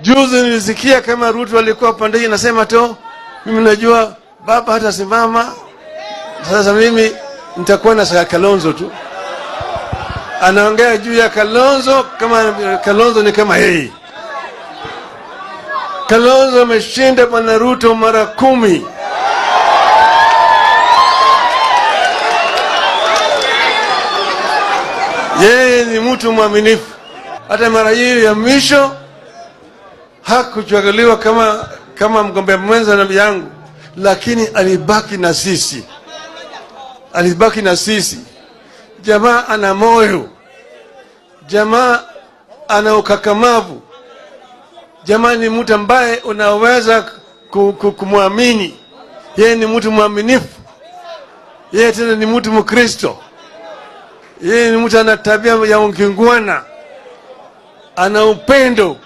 Juzi nilisikia kama Ruto alikuwa pandei nasema to, mimi najua baba hata simama, sasa mimi nitakuwa na Kalonzo tu. Anaongea juu ya Kalonzo kama Kalonzo ni kama yeye. Kalonzo ameshinda bwana Ruto mara 10. Yeye ni mtu mwaminifu. Hata mara hii ya mwisho hakuchaguliwa kama mgombea mwenza na yangu, lakini alibaki na sisi. Alibaki na sisi. Jamaa ana moyo. Jamaa ana ukakamavu. Jamaa ni mtu ambaye unaweza kumwamini. Yeye ni mtu mwaminifu. Yeye tena ni mtu Mkristo. Yeye ni mtu ana tabia ya ungwana. Ana upendo.